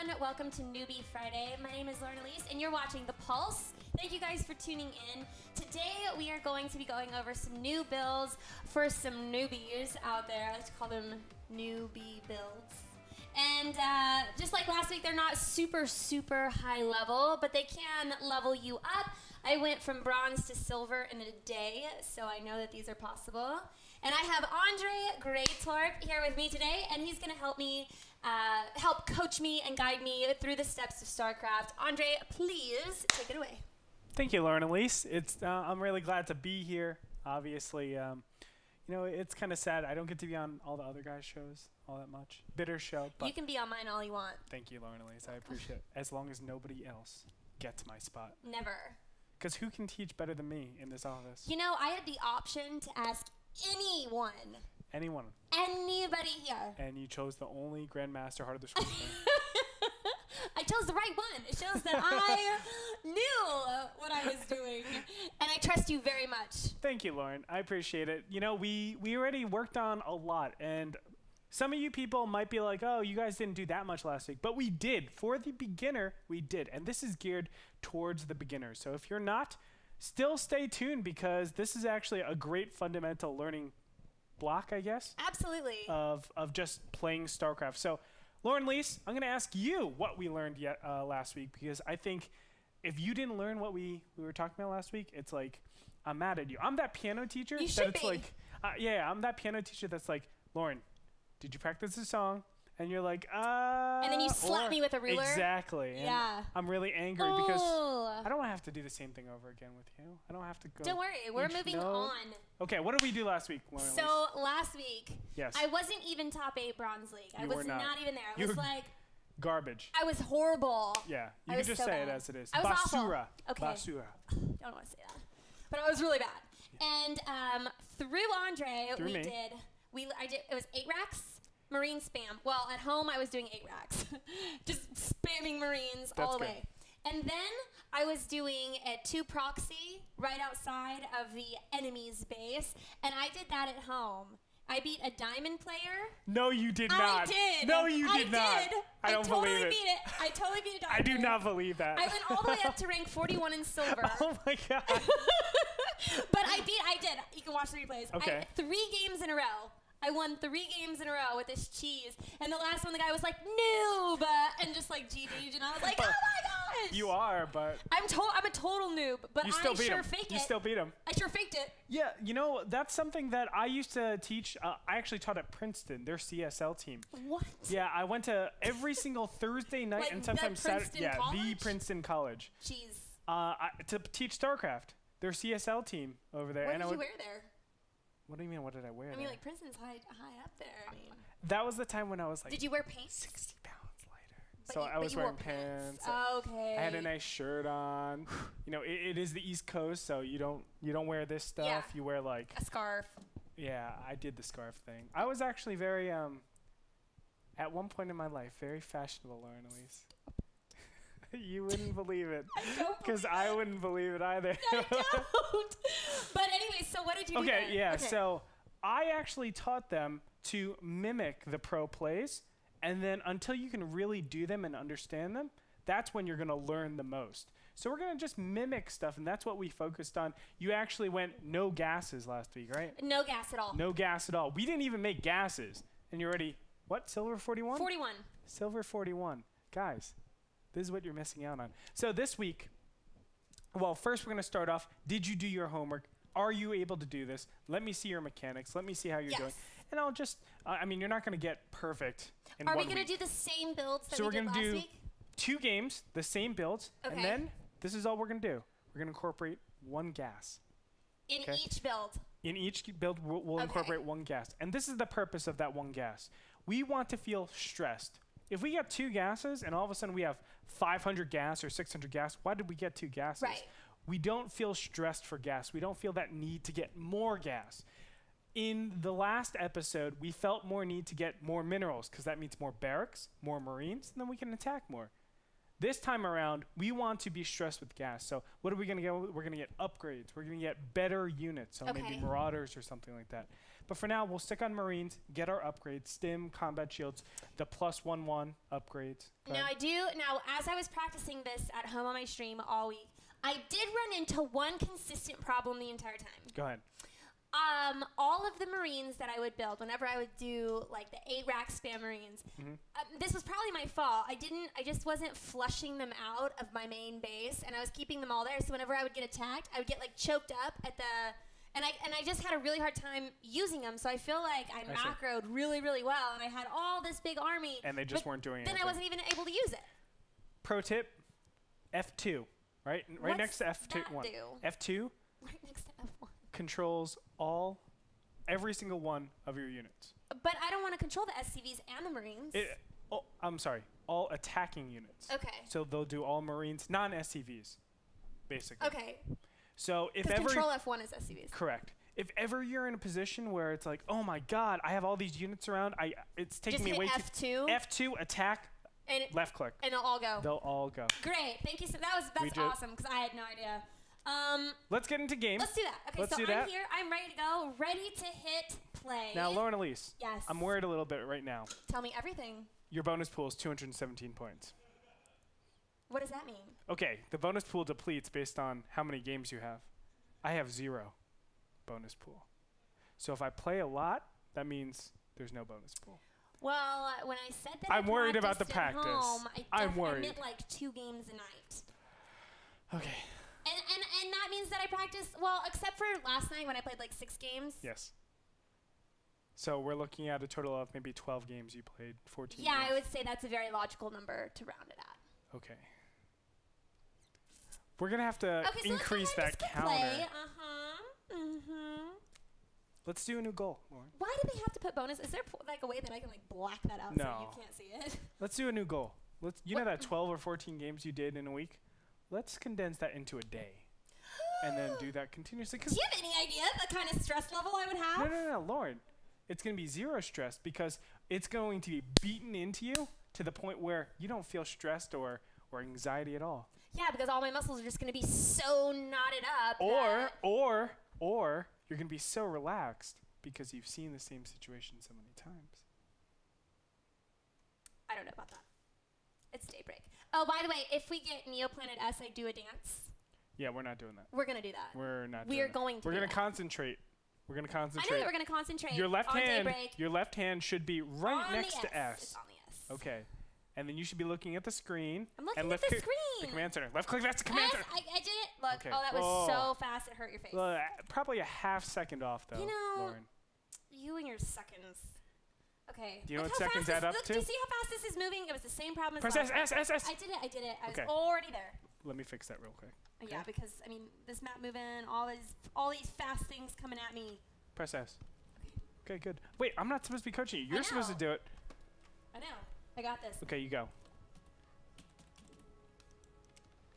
everyone. Welcome to Newbie Friday. My name is Elise, and you're watching The Pulse. Thank you guys for tuning in. Today, we are going to be going over some new builds for some newbies out there. I like to call them newbie builds. And just like last week, they're not super high level, but they can level you up. I went from bronze to silver in a day, so I know that these are possible. And I have Andre Gretorp here with me today, and he's going to help me, help coach me and guide me through the steps of StarCraft. Andre, please take it away. Thank you, Lauren Elise. I'm really glad to be here. Obviously, you know, it's kind of sad. I don't get to be on all the other guys' shows all that much. Bitter show. But you can be on mine all you want. Thank you, Lauren Elise. I appreciate it. As long as nobody else gets my spot. Never. Because who can teach better than me in this office? You know, I had the option to ask anyone. Anyone. Anybody here. And you chose the only Grandmaster Heart of the Scrolls player. I chose the right one. It shows that I knew what I was doing. And I trust you very much. Thank you, Lauren. I appreciate it. You know, we already worked on a lot. And some of you people might be like, oh, you guys didn't do that much last week. But we did. For the beginner, we did. And this is geared towards the beginner. So if you're not, still stay tuned because this is actually a great fundamental learning block, I guess. Absolutely. Of just playing StarCraft. So, Lauren Elise, I'm going to ask you what we learned last week because I think if you didn't learn what we were talking about last week, it's like, I'm mad at you. I'm that piano teacher. You should be. Like, yeah, I'm that piano teacher that's like, Lauren, did you practice the song? And you're like, and then you slap me with a ruler. Exactly. And yeah. I'm really angry because I don't have to do the same thing over again with you. I don't have to go. Don't worry. We're moving on. Okay, what did we do last week, Lauren? So last week, yes. I wasn't even top 8 bronze league. I was not even there. I was like garbage. I was horrible. Yeah, you can just say it as it is. I was Basura. Awful. Okay. Basura. Don't want to say that. But I was really bad. Yeah. And through Andre, it was 8 racks. Marine spam. Well, at home, I was doing 8 racks. Just spamming Marines all the way. And then I was doing a 2 proxy right outside of the enemy's base. And I did that at home. I beat a diamond player. No, you did not. I did. No, you did not. I don't believe it. I totally beat a diamond I do not believe that. I went all the way up to rank 41 in silver. Oh, my God. But I did. You can watch the replays. Okay. 3 games in a row. I won 3 games in a row with this cheese. And the last one, the guy was like, noob, and just like GG'd. And I was like, oh my gosh. You are, but. I'm a total noob, but I sure faked it. You still beat him. I sure faked it. Yeah, you know, that's something that I used to teach. I actually taught at Princeton, their CSL team. What? Yeah, I went to every single Thursday night like and sometimes Saturday. Yeah, College? the Princeton College. Jeez. To teach StarCraft, their CSL team over there. What did you wear there? What do you mean, what did I wear? I mean, like, Princeton's high up there. I mean, that was the time when I was like. Did you wear pants? 60 pounds lighter. So I was wearing pants. Okay. I had a nice shirt on. You know, it is the East Coast, so you don't wear this stuff. Yeah. You wear like a scarf. Yeah, I did the scarf thing. I was actually very at one point in my life, very fashionable, Lauren Elise. You wouldn't believe it. Because I wouldn't believe it either. I don't. But anyway, so what did you do then? Yeah. Okay. So I actually taught them to mimic the pro plays. And then until you can really do them and understand them, that's when you're going to learn the most. So we're going to just mimic stuff. And that's what we focused on. You actually went no gases last week, right? No gas at all. No gas at all. We didn't even make gases. And you're already, what, silver 41? 41. Silver 41. Guys. This is what you're missing out on. So this week, well, first we're going to start off. Did you do your homework? Are you able to do this? Let me see your mechanics. Let me see how you're doing. And I'll just, I mean, you're not going to get perfect in 1 week. Are we going to do the same builds that we did last week? So we're going to do 2 games, the same builds. Okay. And then this is all we're going to do. We're going to incorporate 1 gas. In each build? In each build, we'll incorporate 1 gas. And this is the purpose of that 1 gas. We want to feel stressed. If we get 2 gases and all of a sudden we have 500 gas or 600 gas, why did we get 2 gases? Right. We don't feel stressed for gas. We don't feel that need to get more gas. In the last episode, we felt more need to get more minerals because that means more barracks, more Marines, and then we can attack more. This time around, we want to be stressed with gas. So what are we going to get? We're going to get upgrades. We're going to get better units. So maybe Marauders or something like that. But for now, we'll stick on Marines, get our upgrades, stim, combat shields, the +1/1 upgrades. Now as I was practicing this at home on my stream all week, I did run into one consistent problem the entire time. Go ahead. All of the Marines that I would build, whenever I would do like the 8-rack spam Marines, this was probably my fault. I just wasn't flushing them out of my main base, and I was keeping them all there. So whenever I would get attacked, I would get like choked up at the, and I just had a really hard time using them. So I feel like I macroed really, really well, and I had all this big army, and they just weren't doing anything. Then I wasn't even able to use it. Pro tip: F2, right next to F2. F2. Right next to F1. Controls every single one of your units. But I don't want to control the SCVs and the Marines. I'm sorry, all attacking units. Okay. So they'll do all Marines, non-SCVs, basically. Okay. So if ever control F1 is SCVs. Correct. If ever you're in a position where it's like, oh my God, I have all these units around, it's taking me way too. F2 attack. And left click. And they'll all go. They'll all go. Great. Thank you. So that's awesome because I had no idea. Let's get into games. Let's do that. Okay, so I'm here. I'm ready to go. Ready to hit play. Now, Lauren Elise. Yes. I'm worried a little bit right now. Tell me everything. Your bonus pool is 217 points. What does that mean? Okay, the bonus pool depletes based on how many games you have. I have 0 bonus pool. So if I play a lot, that means there's no bonus pool. Well, when I said that I'm worried about the practice. I'm worried. I meant like 2 games a night. Okay. And that means that I practice, well, except for last night when I played like 6 games. Yes. So we're looking at a total of maybe 12 games you played, 14 Yeah, games. I would say that's a very logical number to round it at. Okay. We're going to have to increase that counter. Play. Let's do a new goal, Lauren. Why do they have to put bonus? Is there like a way that I can like black that out so you can't see it? Let's do a new goal. You know that 12 or 14 games you did in a week? Let's condense that into a day. And then do that continuously. Do you have any idea the kind of stress level I would have? No, Lauren. It's going to be 0 stress because it's going to be beaten into you to the point where you don't feel stressed or anxiety at all. Yeah, because all my muscles are just going to be so knotted up. Or you're going to be so relaxed because you've seen the same situation so many times. I don't know about that. It's daybreak. Oh, by the way, if we get Neoplanet S, I do a dance. Yeah, we're not doing that. We're going to do that. We're not doing that. We're going to concentrate. We're going to concentrate. I know that we're going to concentrate. Your left daybreak. Your left hand should be right next to S. It's on the S. Okay. And then you should be looking at the screen. I'm looking at the screen. The command center. Left click, that's the command center. I did it. Look. Okay. Oh, that was so fast it hurt your face. Probably a half second off, though, Lauren. You and your seconds. Okay. Do you know what seconds add up to? Do you see how fast this is moving? It was the same problem as Press S. I did it. I was already there. Let me fix that real quick. Okay. Yeah, because, I mean, this map moving, all these fast things coming at me. Press S. Okay, good. Wait, I'm not supposed to be coaching you. You're supposed to do it. I know. I got this. Okay, you go.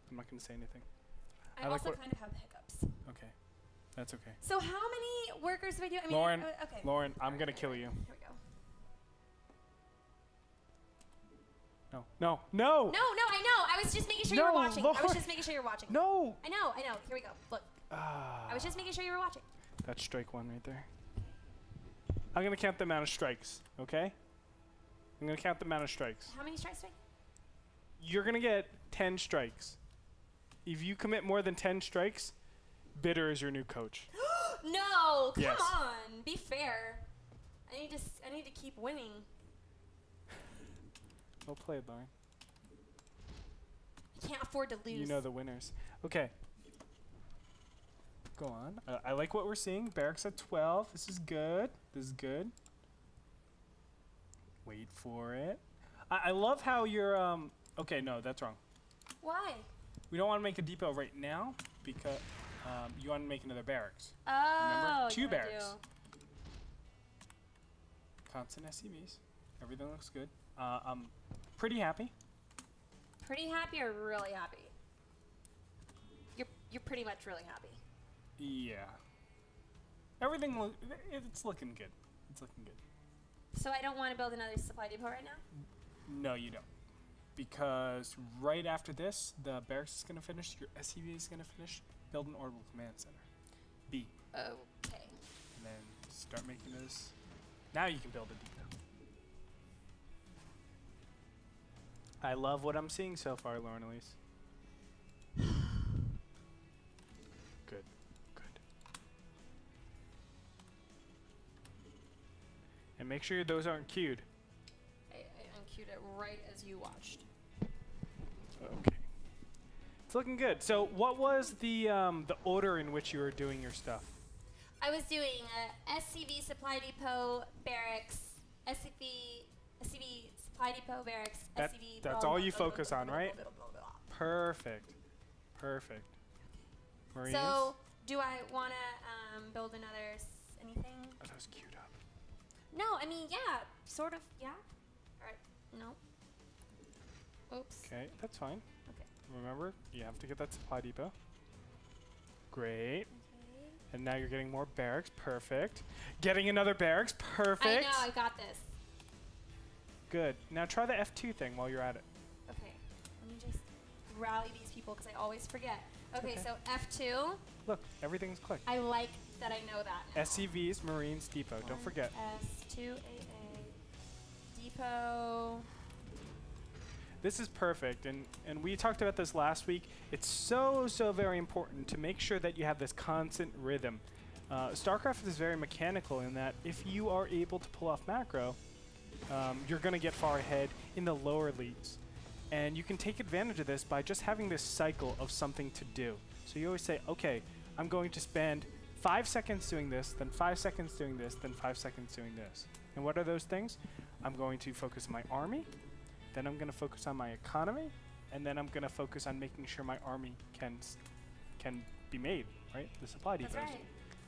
I'm not going to say anything. I also kind of have hiccups. Okay. That's okay. So how many workers do I do? I mean, Lauren, I'm going to kill you. Here we go. No, I know. I was just making sure you were watching. Lauren. I was just making sure you were watching. No. I know. Here we go. Look. I was just making sure you were watching. That's strike 1 right there. I'm going to count the amount of strikes, okay? I'm going to count the amount of strikes. How many strikes do I get? You're going to get 10 strikes. If you commit more than 10 strikes, Bitter is your new coach. No, come on. Be fair. I need to keep winning. Well played, Lauren. I can't afford to lose. You know the winners. Okay. Go on. I like what we're seeing. Barracks at 12. This is good. Wait for it. I love how you're, okay, no, that's wrong. Why? We don't want to make a depot right now because you want to make another barracks. Oh, remember? 2 barracks. Constant SCVs. Everything looks good. I'm pretty happy. Pretty happy or really happy? You're pretty much really happy. Yeah. It's looking good. So I don't want to build another supply depot right now? No, you don't. because right after this, the barracks is going to finish, your SCV is going to finish, build an orbital command center. B. Okay. And then start making this. Now you can build a depot. I love what I'm seeing so far, Lauren Elise. Good. Good. And make sure those aren't queued. I unqueued it right as you watched. Okay. It's looking good. So what was the order in which you were doing your stuff? I was doing a SCV Supply Depot Barracks, SCV Supply Depot Barracks, SCV. That's all you focus on, right? Perfect. Perfect. Marines? So, do I want to build another anything? Are those queued up? No, I mean, yeah, sort of, yeah. All right, no. Oops. Okay, that's fine. Okay. Remember, you have to get that supply depot. Great. Okay. And now you're getting more barracks. Perfect. Getting another barracks. Perfect. I know, I got this. Good. Now try the F2 thing while you're at it. Okay, let me just rally these people because I always forget. Okay, okay. so F2. Look, everything's clicked. I like that I know that now. SCVs, Marines, Depot. Don't forget. S2AA. Depot. This is perfect, and we talked about this last week. It's so very important to make sure that you have this constant rhythm. StarCraft is very mechanical in that if you are able to pull off macro, you're going to get far ahead in the lower leagues. And you can take advantage of this by just having this cycle of something to do. So you always say, okay, I'm going to spend 5 seconds doing this, then 5 seconds doing this, then 5 seconds doing this. And what are those things? I'm going to focus on my army, then I'm going to focus on my economy, and then I'm going to focus on making sure my army can be made, right? The supply depots. That's right.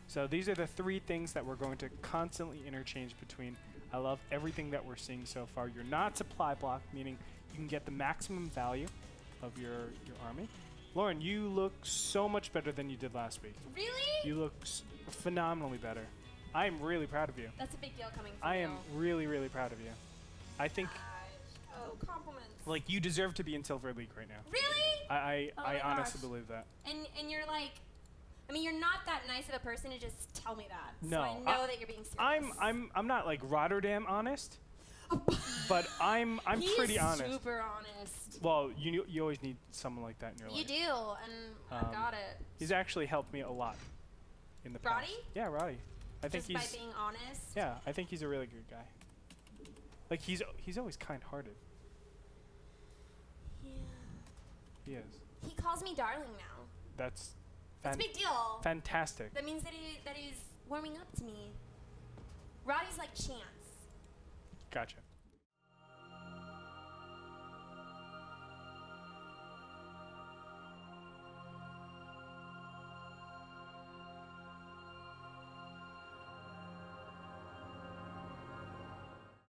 So these are the 3 things that we're going to constantly interchange between. I love everything that we're seeing so far. You're not supply blocked, meaning you can get the maximum value of your army. Lauren, you look so much better than you did last week. Really? You look phenomenally better. I am really proud of you. That's a big deal coming from I you. am really really proud of you. I think Oh, compliments. like you deserve to be in Silver League right now. Really? I Oh my honestly gosh. believe that. And you're like, I mean, you're not that nice of a person to just tell me that. No, So I know that you're being serious. I'm not like Rotterdam honest, but I'm pretty honest. He's super honest. Well, you always need someone like that in your life. You do, and I got it. He's actually helped me a lot in the past. Roddy? Yeah, Roddy. I think Just he's by being honest? yeah. I think he's a really good guy. Like he's always kind-hearted. Yeah. He is. He calls me darling now. That's That's a big deal. fantastic. That means that he's warming up to me. Roddy's like Chance. Gotcha.